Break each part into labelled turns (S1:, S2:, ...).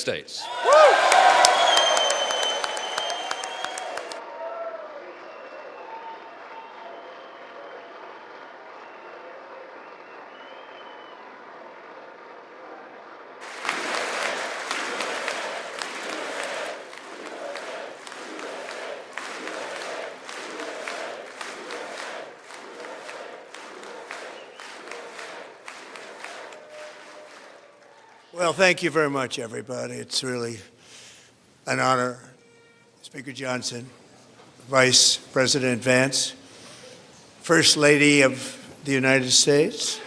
S1: States.
S2: Well, thank you very much, everybody. It's really an honor. Speaker Johnson, Vice President Vance, First Lady of the United States,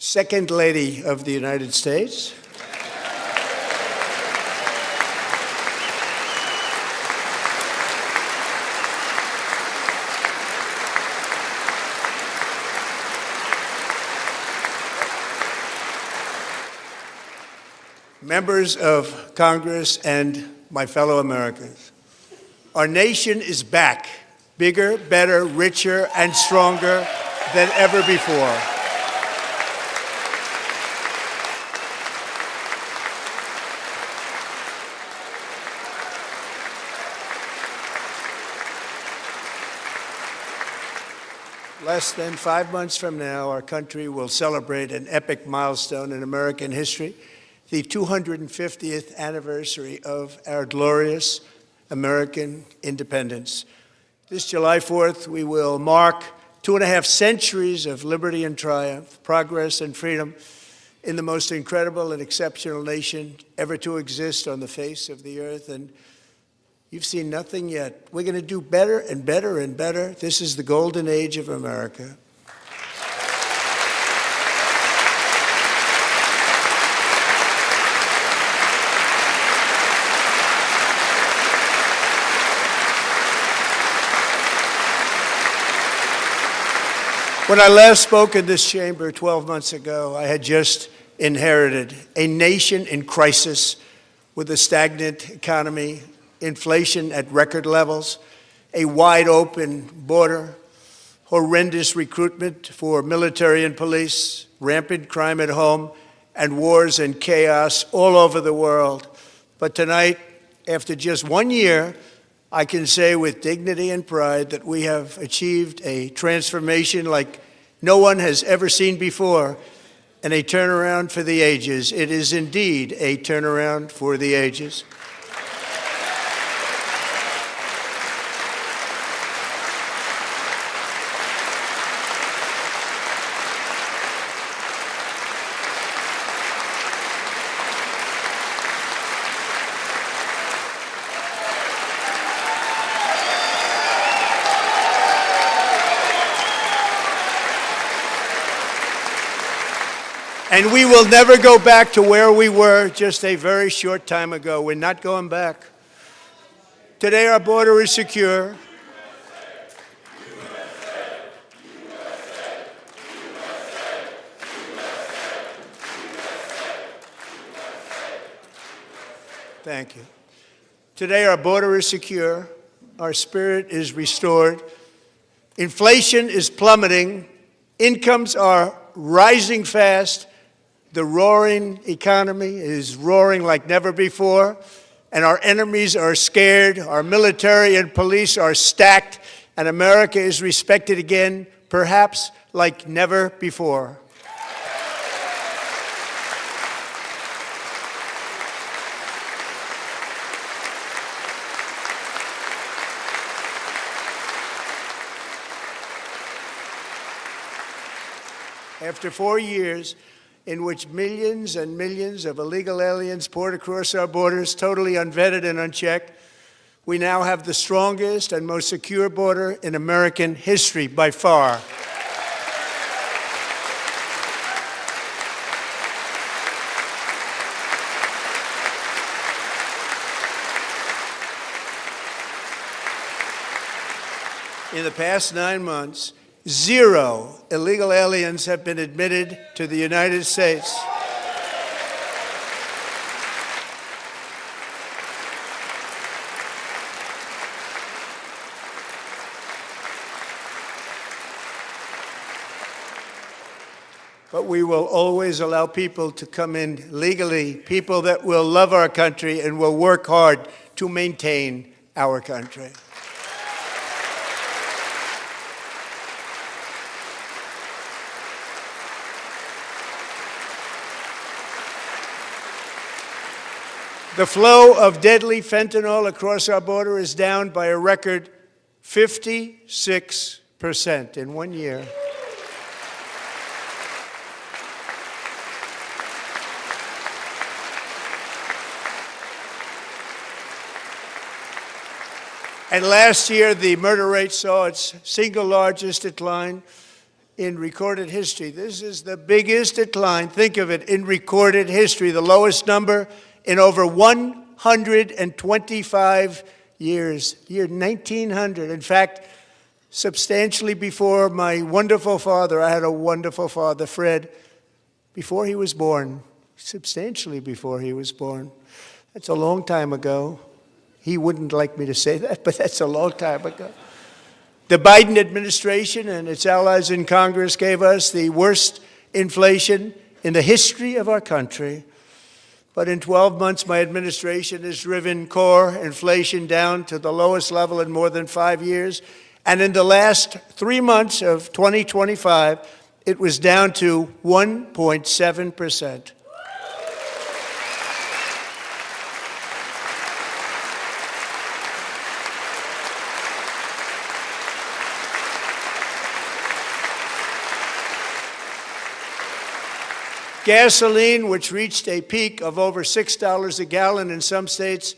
S2: Second Lady of the United States, members of Congress, and my fellow Americans. Our nation is back, bigger, better, richer, and stronger than ever before. Less than 5 months from now, our country will celebrate an epic milestone in American history, the 250th anniversary of our glorious American independence. This July 4th, we will mark 2.5 centuries of liberty and triumph, progress and freedom in the most incredible and exceptional nation ever to exist on the face of the earth. And you've seen nothing yet. We're going to do better and better and better. This is the golden age of America. When I last spoke in this chamber 12 months ago, I had just inherited a nation in crisis with a stagnant economy, inflation at record levels, a wide open border, horrendous recruitment for military and police, rampant crime at home, and wars and chaos all over the world. But tonight, after just 1 year, I can say with dignity and pride that we have achieved a transformation like no one has ever seen before, and a turnaround for the ages. It is indeed a turnaround for the ages. And we will never go back to where we were just a very short time ago. We're not going back. Today our border is secure. Thank you. Today our border is secure. Our spirit is restored. Inflation is plummeting. Incomes are rising fast. The roaring economy is roaring like never before, and our enemies are scared, our military and police are stacked, and America is respected again, perhaps like never before. After 4 years in which millions and millions of illegal aliens poured across our borders, totally unvetted and unchecked, we now have the strongest and most secure border in American history by far. In the past 9 months, 0 illegal aliens have been admitted to the United States. But we will always allow people to come in legally, people that will love our country and will work hard to maintain our country. The flow of deadly fentanyl across our border is down by a record 56% in 1 year. And last year, the murder rate saw its single largest decline in recorded history. This is the biggest decline, think of it, in recorded history, the lowest number in over 125 years, year 1900. In fact, substantially before my wonderful father, I had a wonderful father, Fred, before he was born, substantially before he was born. That's a long time ago. He wouldn't like me to say that, but that's a long time ago. The Biden administration and its allies in Congress gave us the worst inflation in the history of our country. But in 12 months, my administration has driven core inflation down to the lowest level in more than 5 years. And in the last 3 months of 2025, it was down to 1.7%. Gasoline, which reached a peak of over $6 a gallon in some states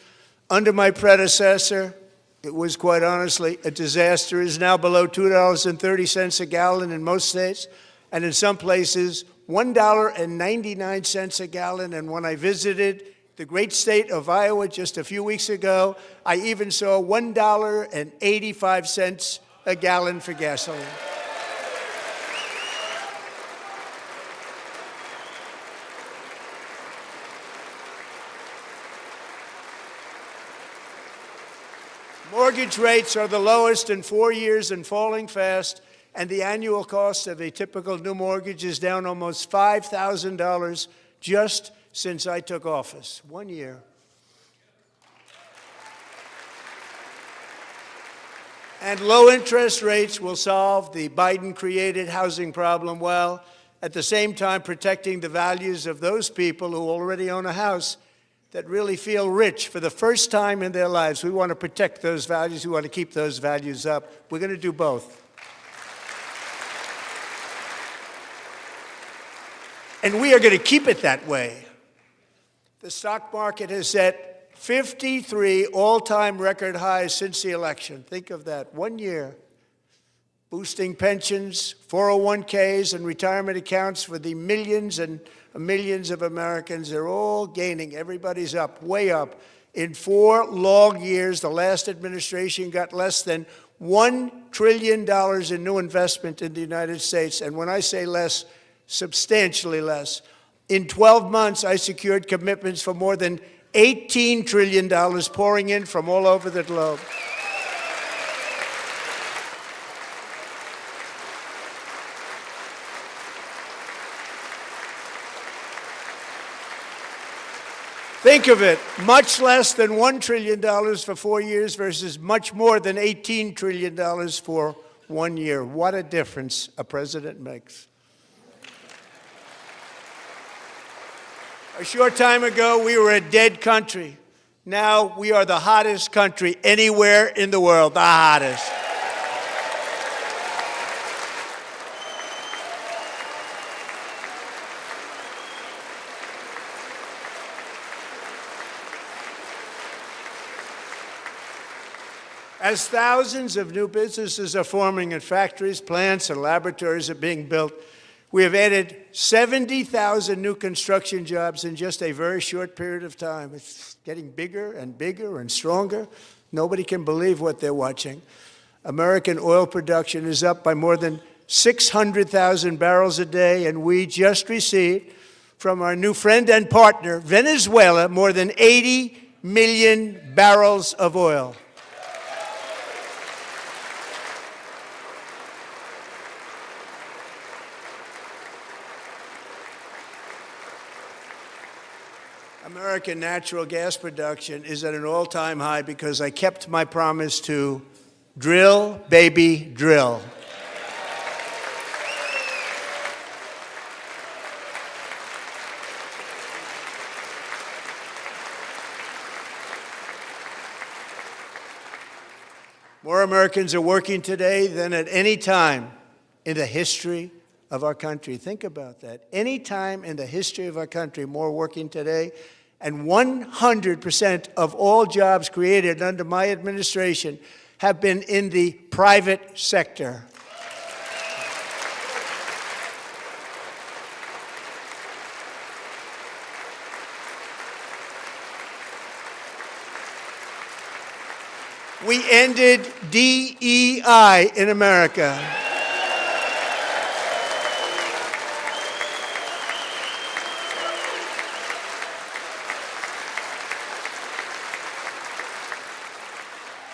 S2: under my predecessor, it was quite honestly a disaster, is now below $2.30 a gallon in most states, and in some places, $1.99 a gallon. And when I visited the great state of Iowa just a few weeks ago, I even saw $1.85 a gallon for gasoline. Mortgage rates are the lowest in 4 years and falling fast, and the annual cost of a typical new mortgage is down almost $5,000 just since I took office. 1 year. And low interest rates will solve the Biden-created housing problem while at the same time protecting the values of those people who already own a house that really feel rich for the first time in their lives. We want to protect those values. We want to keep those values up. We're going to do both. And we are going to keep it that way. The stock market has set 53 all-time record highs since the election. Think of that, 1 year. Boosting pensions, 401ks, and retirement accounts for the millions and millions of Americans. They're all gaining. Everybody's up, way up. In 4 long years, the last administration got less than $1 trillion in new investment in the United States. And when I say less, substantially less. In 12 months, I secured commitments for more than $18 trillion pouring in from all over the globe. Think of it, much less than $1 trillion for 4 years versus much more than $18 trillion for 1 year. What a difference a president makes. A short time ago, we were a dead country. Now we are the hottest country anywhere in the world, the hottest. As thousands of new businesses are forming and factories, plants, and laboratories are being built, we have added 70,000 new construction jobs in just a very short period of time. It's getting bigger and bigger and stronger. Nobody can believe what they're watching. American oil production is up by more than 600,000 barrels a day, and we just received from our new friend and partner, Venezuela, more than 80 million barrels of oil. American natural gas production is at an all-time high because I kept my promise to drill, baby, drill. More Americans are working today than at any time in the history of our country. Think about that. Any time in the history of our country, more working today. And 100% of all jobs created under my administration have been in the private sector. We ended DEI in America.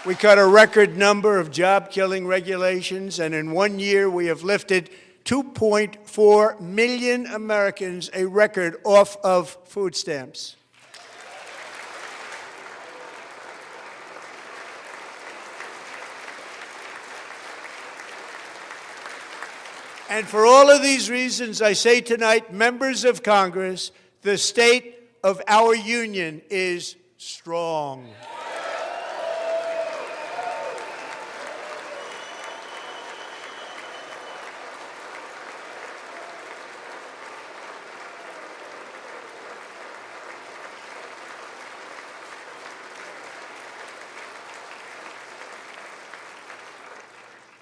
S2: We cut a record number of job-killing regulations, and in 1 year we have lifted 2.4 million Americans, a record, off of food stamps. And for all of these reasons, I say tonight, members of Congress, the state of our union is strong.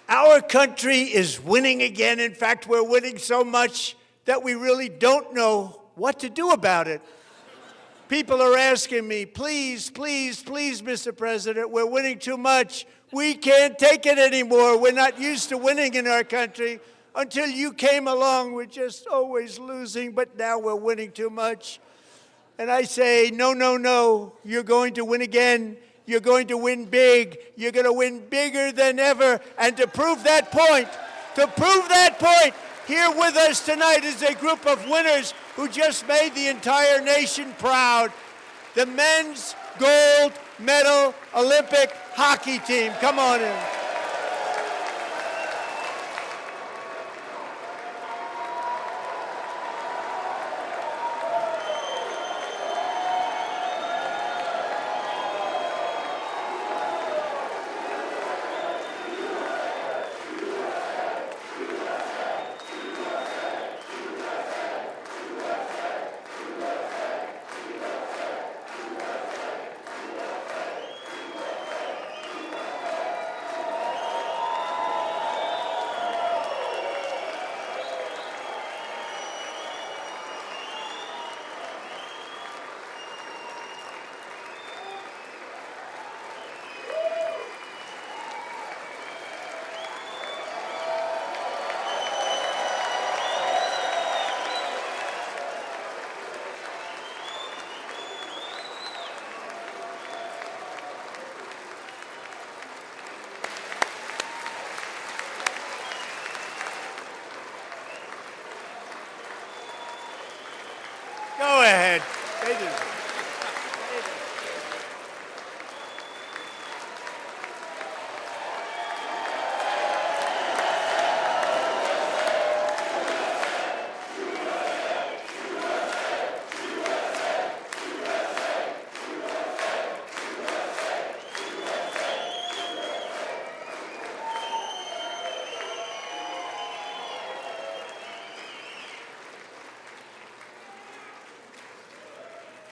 S2: Our country is winning again. In fact, we're winning so much that we really don't know what to do about it. People are asking me, please, please, please, Mr. President, we're winning too much. We can't take it anymore. We're not used to winning in our country. Until you came along, we're just always losing, but now we're winning too much. And I say, no, no, no, you're going to win again. You're going to win big. You're going to win bigger than ever. And to prove that point, here with us tonight is a group of winners who just made the entire nation proud. The men's gold medal Olympic hockey team. Come on in. Go ahead.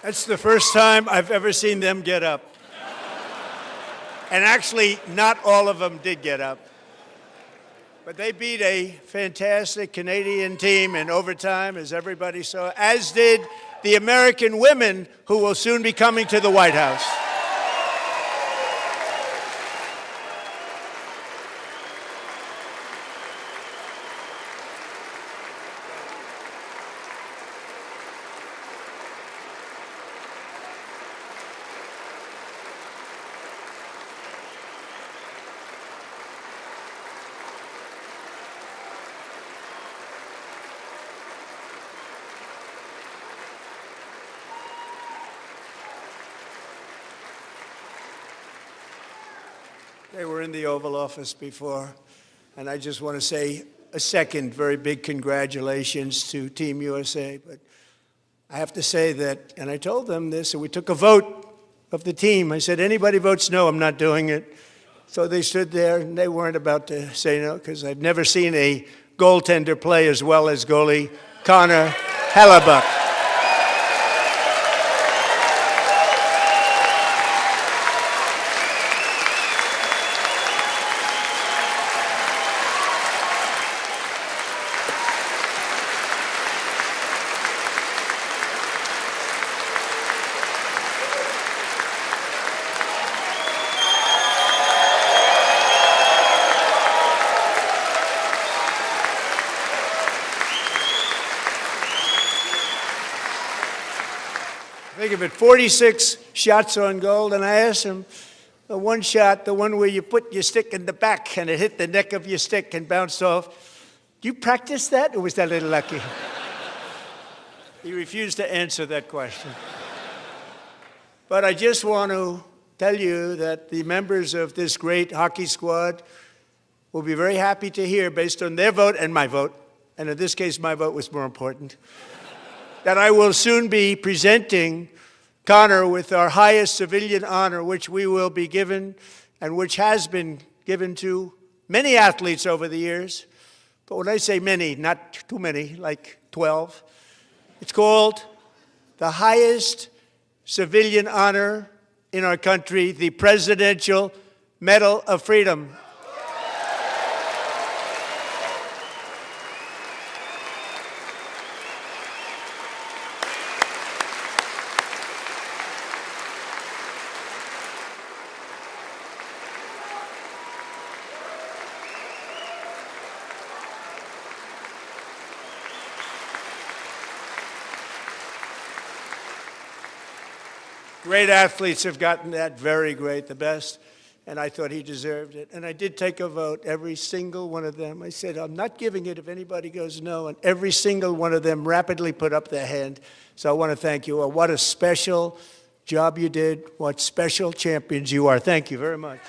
S2: That's the first time I've ever seen them get up. And actually, not all of them did get up. But they beat a fantastic Canadian team in overtime, as everybody saw, as did the American women who will soon be coming to the White House. They were in the Oval Office before, and I just want to say a second very big congratulations to Team USA. But I have to say that, and I told them this, and we took a vote of the team. I said, anybody votes no, I'm not doing it. So they stood there, and they weren't about to say no, because I've never seen a goaltender play as well as goalie Connor Hellebuck. Think of it, 46 shots on goal, and I asked him, the one shot, the one where you put your stick in the back and it hit the neck of your stick and bounced off, do you practice that, or was that a little lucky? He refused to answer that question. But I just want to tell you that the members of this great hockey squad will be very happy to hear, based on their vote and my vote, and in this case my vote was more important, that I will soon be presenting Connor with our highest civilian honor, which we will be given and which has been given to many athletes over the years. But when I say many, not too many, like 12, it's called the highest civilian honor in our country, the Presidential Medal of Freedom. Great athletes have gotten that, very great, the best, and I thought he deserved it. And I did take a vote, every single one of them. I said, I'm not giving it if anybody goes no, and every single one of them rapidly put up their hand. So I want to thank you all. What a special job you did. What special champions you are. Thank you very much.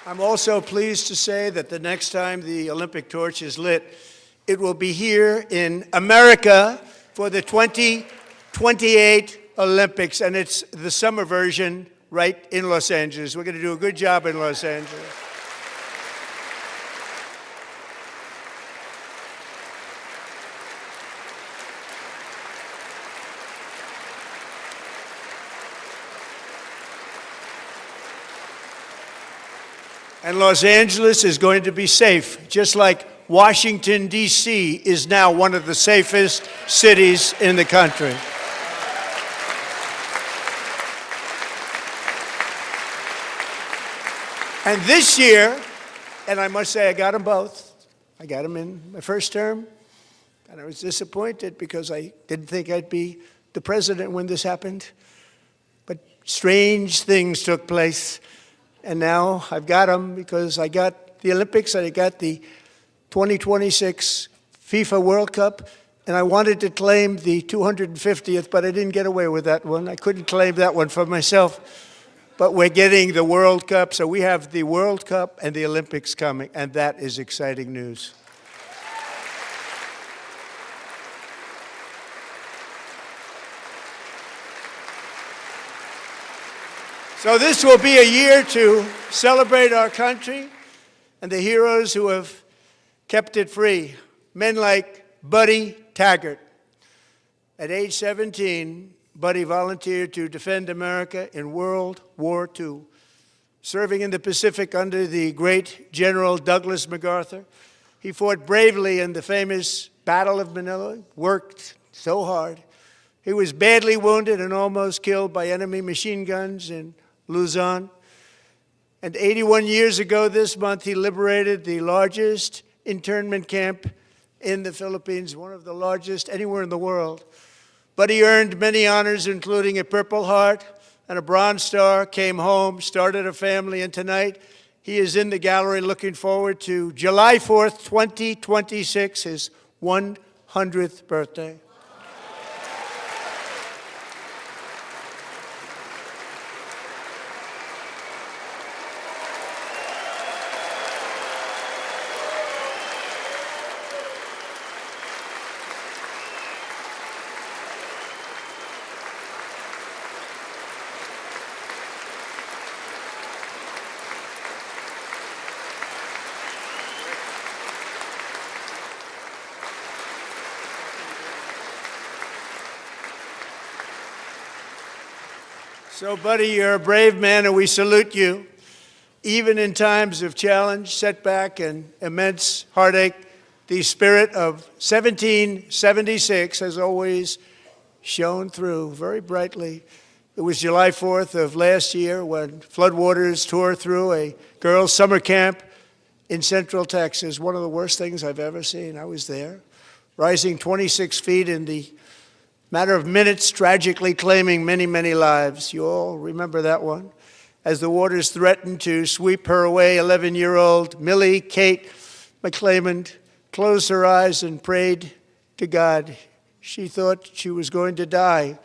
S2: I'm also pleased to say that the next time the Olympic torch is lit, it will be here in America for the 2028 Olympics, and it's the summer version right in Los Angeles. We're going to do a good job in Los Angeles. And Los Angeles is going to be safe, just like Washington, D.C. is now one of the safest cities in the country. And this year, and I must say I got them both. I got them in my first term, and I was disappointed because I didn't think I'd be the president when this happened. But strange things took place. And now I've got them because I got the Olympics and I got the 2026 FIFA World Cup. And I wanted to claim the 250th, but I didn't get away with that one. I couldn't claim that one for myself. But we're getting the World Cup. So we have the World Cup and the Olympics coming. And that is exciting news. So this will be a year to celebrate our country and the heroes who have kept it free. Men like Buddy Taggart. At age 17, Buddy volunteered to defend America in World War II, serving in the Pacific under the great General Douglas MacArthur. He fought bravely in the famous Battle of Manila, worked so hard. He was badly wounded and almost killed by enemy machine guns in Luzon. And 81 years ago this month, he liberated the largest internment camp in the Philippines, one of the largest anywhere in the world. Buddy earned many honors, including a Purple Heart and a Bronze Star, came home, started a family, and tonight he is in the gallery looking forward to July 4th, 2026, his 100th birthday. So, buddy, you're a brave man, and we salute you. Even in times of challenge, setback, and immense heartache, the spirit of 1776 has always shone through very brightly. It was July 4th of last year when floodwaters tore through a girls' summer camp in Central Texas, one of the worst things I've ever seen. I was there, rising 26 feet in the matter of minutes, tragically claiming many, many lives. You all remember that one. As the waters threatened to sweep her away, 11-year-old Millie Kate McClament closed her eyes and prayed to God. She thought she was going to die.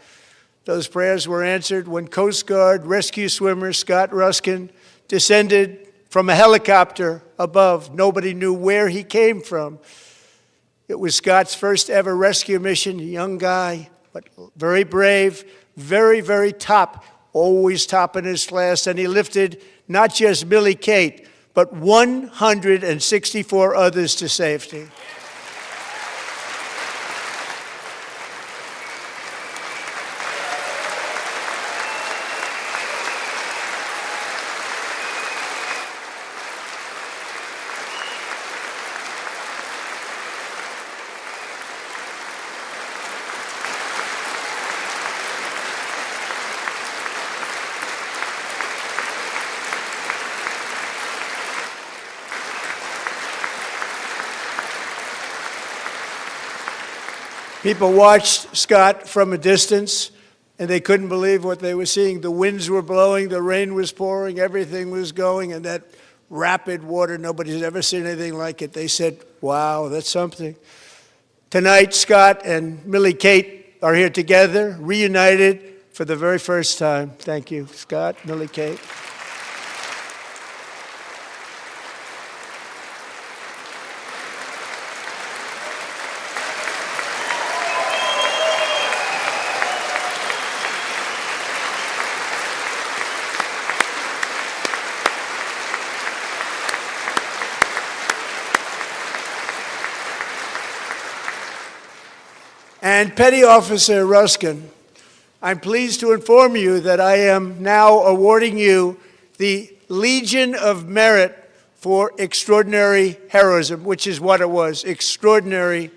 S2: Those prayers were answered when Coast Guard rescue swimmer Scott Ruskin descended from a helicopter above. Nobody knew where he came from. It was Scott's first ever rescue mission, a young guy, but very brave, very, very top, always top in his class. And he lifted not just Millie Kate, but 164 others to safety. People watched Scott from a distance, and they couldn't believe what they were seeing. The winds were blowing, the rain was pouring, everything was going, and that rapid water, nobody's ever seen anything like it. They said, wow, that's something. Tonight, Scott and Millie Kate are here together, reunited for the very first time. Thank you, Scott, Millie Kate. And Petty Officer Ruskin, I'm pleased to inform you that I am now awarding you the Legion of Merit for extraordinary heroism, which is what it was, extraordinary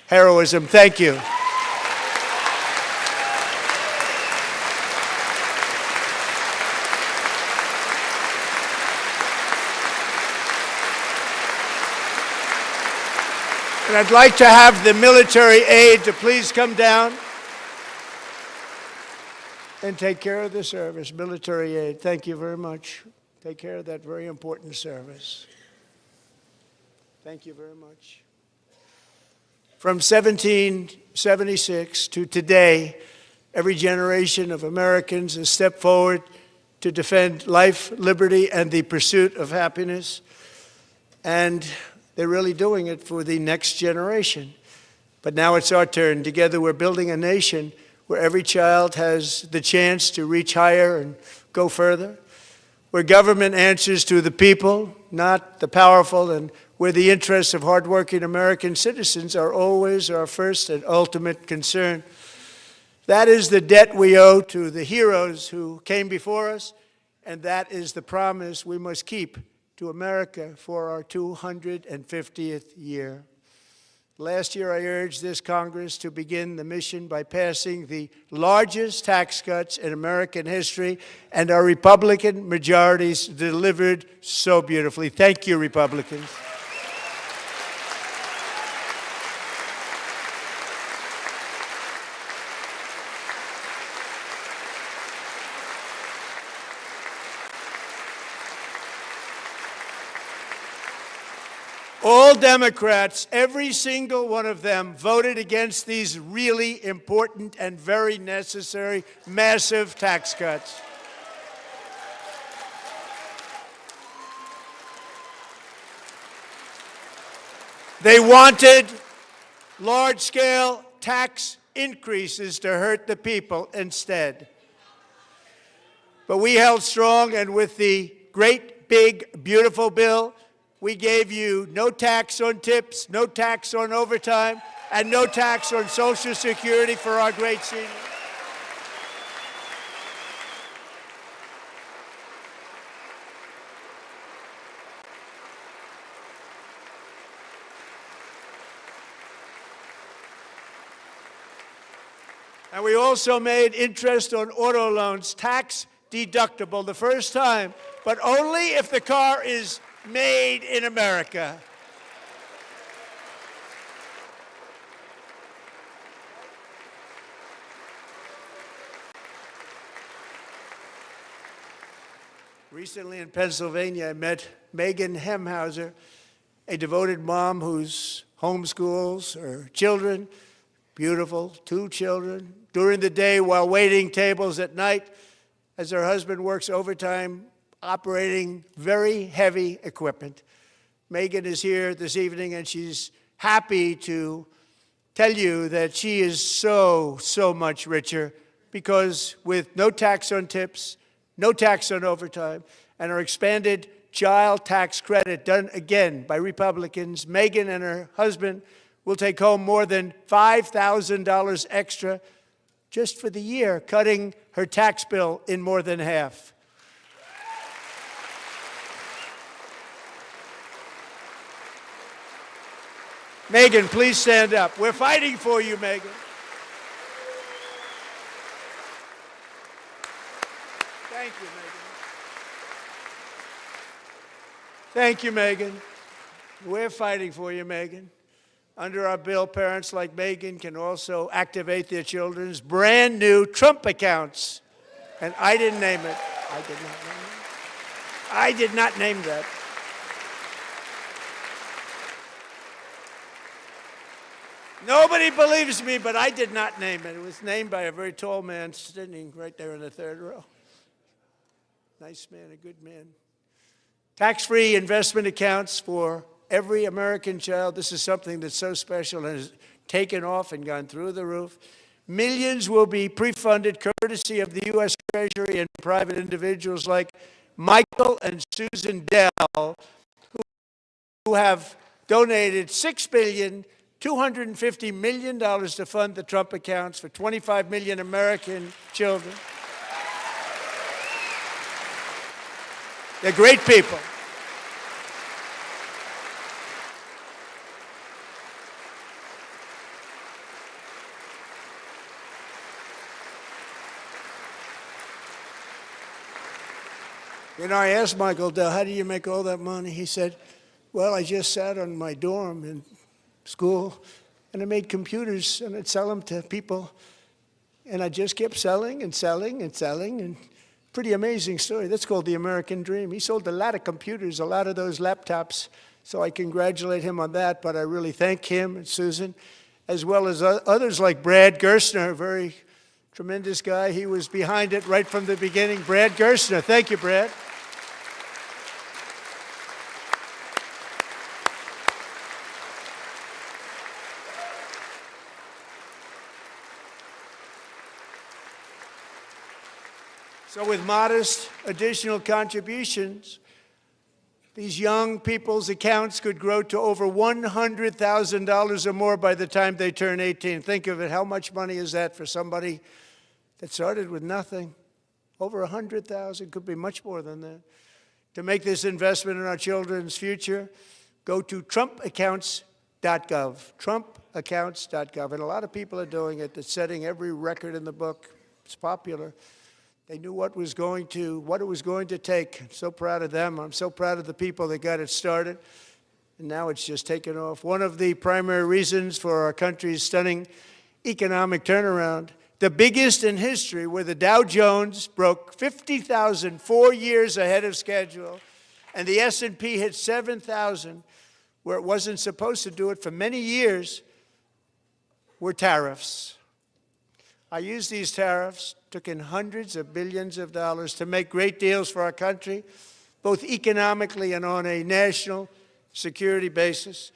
S2: heroism. Thank you. And I'd like to have the military aide to please come down and take care of the service. Military aide, thank you very much. Take care of that very important service. Thank you very much. From 1776 to today, every generation of Americans has stepped forward to defend life, liberty, and the pursuit of happiness. And they're really doing it for the next generation. But now it's our turn. Together we're building a nation where every child has the chance to reach higher and go further, where government answers to the people, not the powerful, and where the interests of hardworking American citizens are always our first and ultimate concern. That is the debt we owe to the heroes who came before us, and that is the promise we must keep to America for our 250th year. Last year, I urged this Congress to begin the mission by passing the largest tax cuts in American history, and our Republican majorities delivered so beautifully. Thank you, Republicans. All Democrats, every single one of them, voted against these really important and very necessary massive tax cuts. They wanted large-scale tax increases to hurt the people instead. But we held strong, and with the great, big, beautiful bill, we gave you no tax on tips, no tax on overtime, and no tax on Social Security for our great seniors. And we also made interest on auto loans tax deductible the first time, but only if the car is made in America. Recently in Pennsylvania, I met Megan Hemhauser, a devoted mom who's homeschools her children, beautiful, 2 children, during the day while waiting tables at night as her husband works overtime operating very heavy equipment. Megan is here this evening, and she's happy to tell you that she is so much richer because with no tax on tips, no tax on overtime, and her expanded child tax credit done again by Republicans, Megan and her husband will take home more than $5,000 extra just for the year, cutting her tax bill in more than half. Megan, please stand up. We're fighting for you, Megan. Thank you, Megan. Thank you, Megan. We're fighting for you, Megan. Under our bill, parents like Megan can also activate their children's brand new Trump accounts. And I didn't name it. I did not name that. Nobody believes me, but I did not name it. It was named by a very tall man sitting right there in the 3rd row. Nice man, a good man. Tax-free investment accounts for every American child. This is something that's so special and has taken off and gone through the roof. Millions will be pre-funded courtesy of the U.S. Treasury and private individuals like Michael and Susan Dell, who have donated $6.25 billion to fund the Trump accounts for 25 million American children. They're great people. You know, I asked Michael Dell, how do you make all that money? He said, well, I just sat on my dorm in school, and I made computers, and I'd sell them to people, and I just kept selling and selling and selling, and pretty amazing story. That's called the American dream. He sold a lot of computers, a lot of those laptops, so I congratulate him on that, but I really thank him and Susan, as well as others like Brad Gerstner, a very tremendous guy. He was behind it right from the beginning. Brad Gerstner. Thank you, Brad. So with modest additional contributions, these young people's accounts could grow to over $100,000 or more by the time they turn 18. Think of it. How much money is that for somebody that started with nothing? Over 100,000, could be much more than that. To make this investment in our children's future, go to trumpaccounts.gov, trumpaccounts.gov. And a lot of people are doing it. It's setting every record in the book. It's popular. They knew what it was going to take. I'm so proud of them. I'm so proud of the people that got it started. And now it's just taken off. One of the primary reasons for our country's stunning economic turnaround, the biggest in history, where the Dow Jones broke 50,000 4 years ahead of schedule, and the S&P hit 7,000, where it wasn't supposed to do it for many years, were tariffs. I used these tariffs, took in hundreds of billions of dollars to make great deals for our country, both economically and on a national security basis.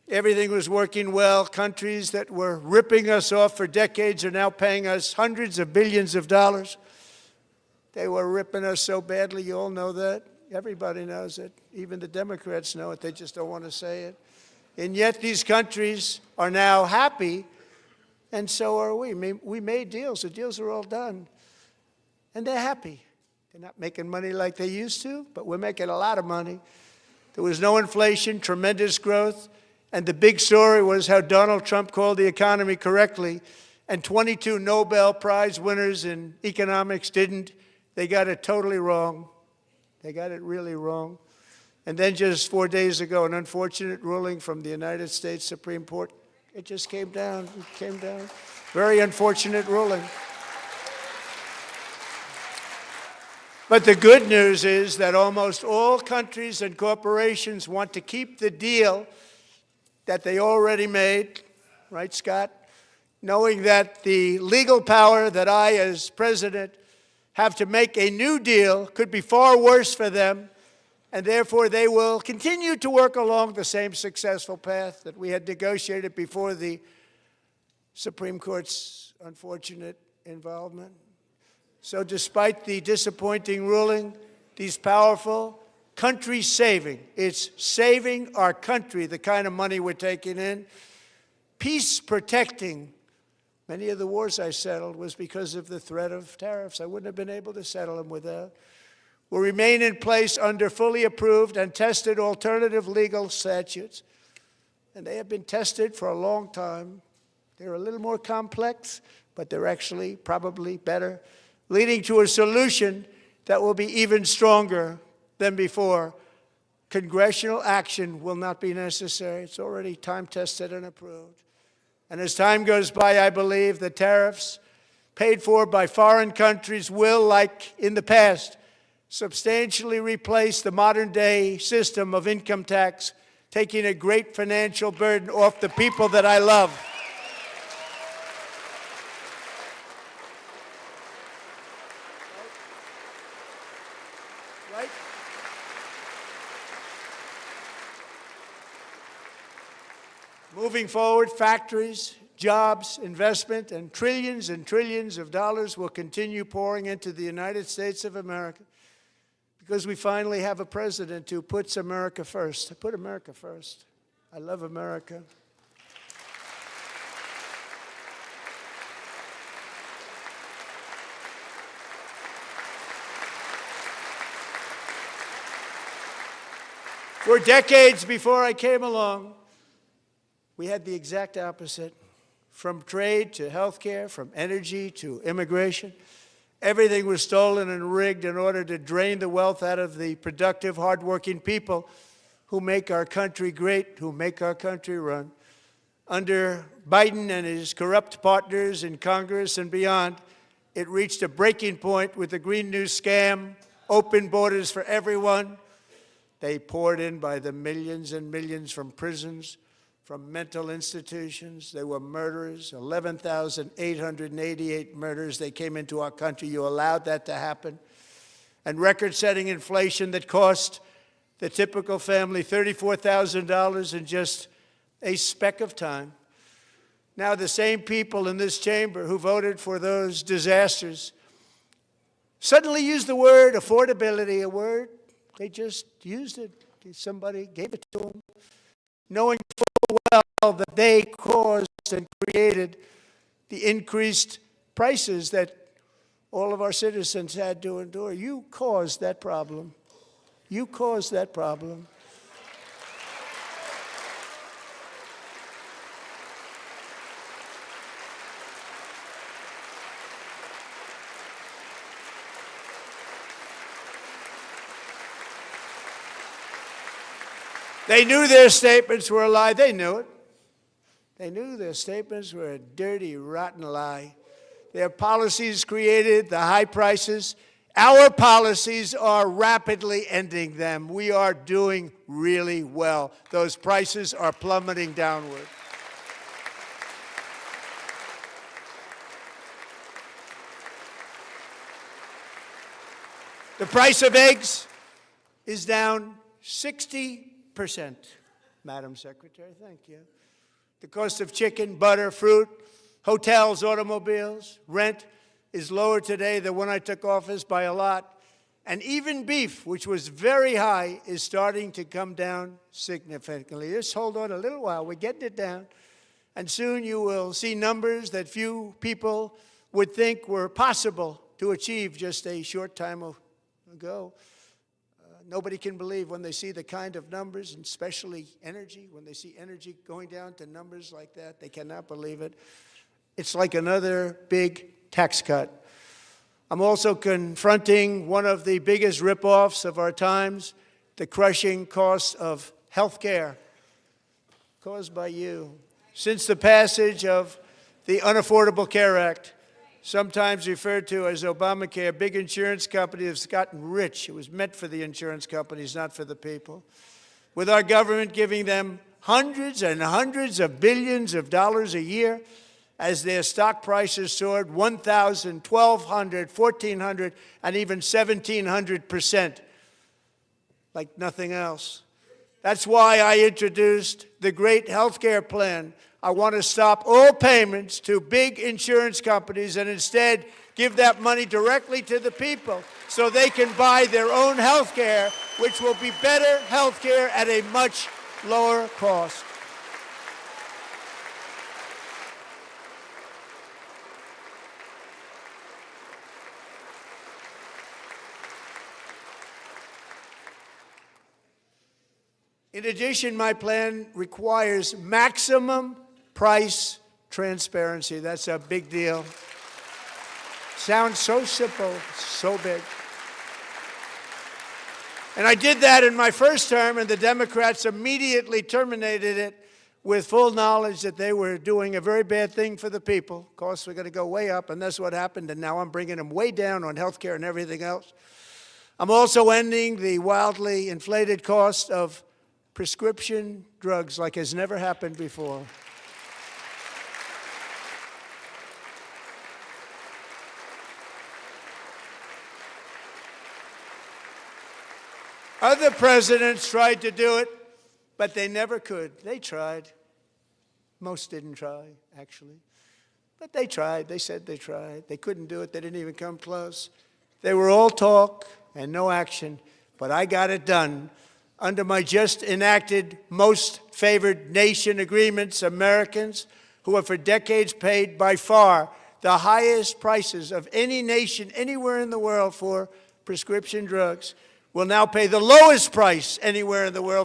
S2: Everything was working well. Countries that were ripping us off for decades are now paying us hundreds of billions of dollars. They were ripping us so badly, you all know that. Everybody knows it. Even the Democrats know it. They just don't want to say it. And yet these countries are now happy, and so are we. We made deals. The deals are all done. And they're happy. They're not making money like they used to, but we're making a lot of money. There was no inflation, tremendous growth, and the big story was how Donald Trump called the economy correctly, and 22 Nobel Prize winners in economics didn't. They got it totally wrong. They got it really wrong. And then just 4 days ago, an unfortunate ruling from the United States Supreme Court. It just came down. It came down. Very unfortunate ruling. But the good news is that almost all countries and corporations want to keep the deal that they already made, right, Scott? Knowing that the legal power that I, as president, have to make a new deal could be far worse for them, and therefore they will continue to work along the same successful path that we had negotiated before the Supreme Court's unfortunate involvement. So despite the disappointing ruling, these powerful, country-saving, it's saving our country, the kind of money we're taking in, peace-protecting. Many of the wars I settled was because of the threat of tariffs. I wouldn't have been able to settle them without. Will remain in place under fully approved and tested alternative legal statutes. And they have been tested for a long time. They're a little more complex, but they're actually probably better, leading to a solution that will be even stronger than before. Congressional action will not be necessary. It's already time-tested and approved. And as time goes by, I believe the tariffs paid for by foreign countries will, like in the past, substantially replace the modern-day system of income tax, taking a great financial burden off the people that I love. Right? Moving forward, factories, jobs, investment, and trillions of dollars will continue pouring into the United States of America because we finally have a president who puts America first. I put America first. I love America. For decades before I came along, we had the exact opposite. From trade to healthcare, from energy to immigration, everything was stolen and rigged in order to drain the wealth out of the productive, hardworking people who make our country great, who make our country run. Under Biden and his corrupt partners in Congress and beyond, it reached a breaking point with the Green New scam, open borders for everyone. They poured in by the millions and millions from prisons, from mental institutions. They were murderers, 11,888 murders. They came into our country. You allowed that to happen. And record-setting inflation that cost the typical family $34,000 in just a speck of time. Now the same people in this chamber who voted for those disasters suddenly used the word affordability, a word. They just used it. Somebody gave it to them, knowing full well that they caused and created the increased prices that all of our citizens had to endure. You caused that problem. You caused that problem. They knew their statements were a lie. They knew it. They knew their statements were a dirty, rotten lie. Their policies created the high prices Our policies are rapidly ending them. We are doing really well. Those prices are plummeting downward. The price of eggs is down 60%, Madam Secretary. Thank you. The cost of chicken, butter, fruit, hotels, automobiles, rent is lower today than when I took office by a lot. And even beef, which was very high, is starting to come down significantly. Just hold on a little while. We're getting it down. And soon you will see numbers that few people would think were possible to achieve just a short time ago. Nobody can believe when they see the kind of numbers, and especially energy, when they see energy going down to numbers like that, they cannot believe it. It's like another big tax cut. I'm also confronting one of the biggest ripoffs of our times, the crushing cost of health care caused by you. Since the passage of the Unaffordable Care Act, sometimes referred to as Obamacare, big insurance companies have gotten rich. It was meant for the insurance companies, not for the people. With our government giving them hundreds and hundreds of billions of dollars a year as their stock prices soared 1,000, 1,200, 1,400, and even 1,700%, like nothing else. That's why I introduced the great health care plan. I want to stop all payments to big insurance companies and instead give that money directly to the people so they can buy their own health care, which will be better health care at a much lower cost. In addition, my plan requires maximum price transparency. That's a big deal. Sounds so simple, so big. And I did that in my first term, and the Democrats immediately terminated it with full knowledge that they were doing a very bad thing for the people. Costs were going to go way up, and that's what happened, and now I'm bringing them way down on health care and everything else. I'm also ending the wildly inflated cost of prescription drugs like has never happened before. Other presidents tried to do it, but they never could. They tried. Most didn't try, actually. But they tried. They said they tried. They couldn't do it. They didn't even come close. They were all talk and no action, but I got it done. Under my just enacted most favored nation agreements, Americans who have for decades paid by far the highest prices of any nation anywhere in the world for prescription drugs will now pay the lowest price anywhere in the world